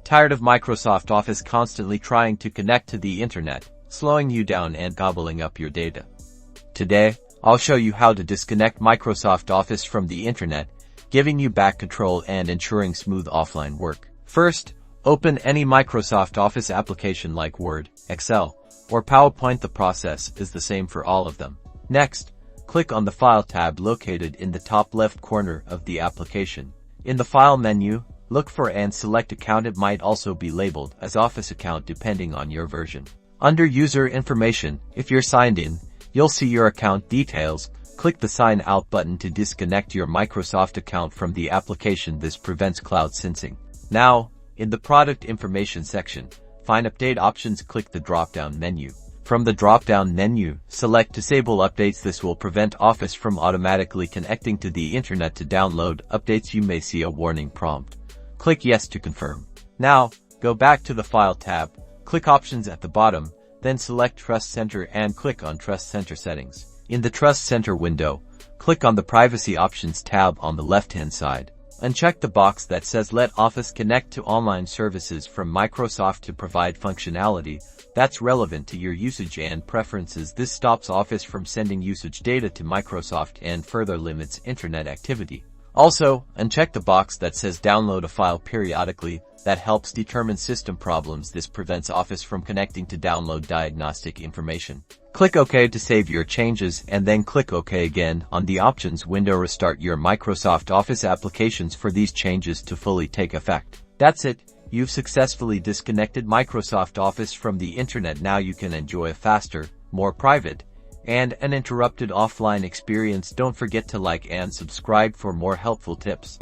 Tired of Microsoft Office constantly trying to connect to the internet, slowing you down and gobbling up your data? Today, I'll show you how to disconnect Microsoft Office from the internet, giving you back control and ensuring smooth offline work. First, open any Microsoft Office application like Word, Excel, or PowerPoint. The process is the same for all of them. Next, click on the File tab located in the top left corner of the application. In the File menu, look for and select Account. It might also be labeled as Office Account depending on your version. Under User Information, if you're signed in, you'll see your account details. Click the Sign Out button to disconnect your Microsoft account from the application. This prevents cloud syncing. Now, in the Product Information section, find Update Options. Click the drop-down menu. From the drop-down menu, select Disable Updates. This will prevent Office from automatically connecting to the internet to download updates. You may see a warning prompt. Click Yes to confirm. Now, go back to the File tab, click Options at the bottom, then select Trust Center and click on Trust Center Settings. In the Trust Center window, click on the Privacy Options tab on the left-hand side. Uncheck the box that says Let Office connect to online services from Microsoft to provide functionality that's relevant to your usage and preferences. This stops Office from sending usage data to Microsoft and further limits internet activity. Also, uncheck the box that says Download a file periodically. That helps determine system problems. This prevents Office from connecting to download diagnostic information. Click OK to save your changes and then click OK again on the Options window. Restart your Microsoft Office applications for these changes to fully take effect. That's it. You've successfully disconnected Microsoft Office from the internet. Now you can enjoy a faster, more private, and uninterrupted offline experience. Don't forget to like and subscribe for more helpful tips.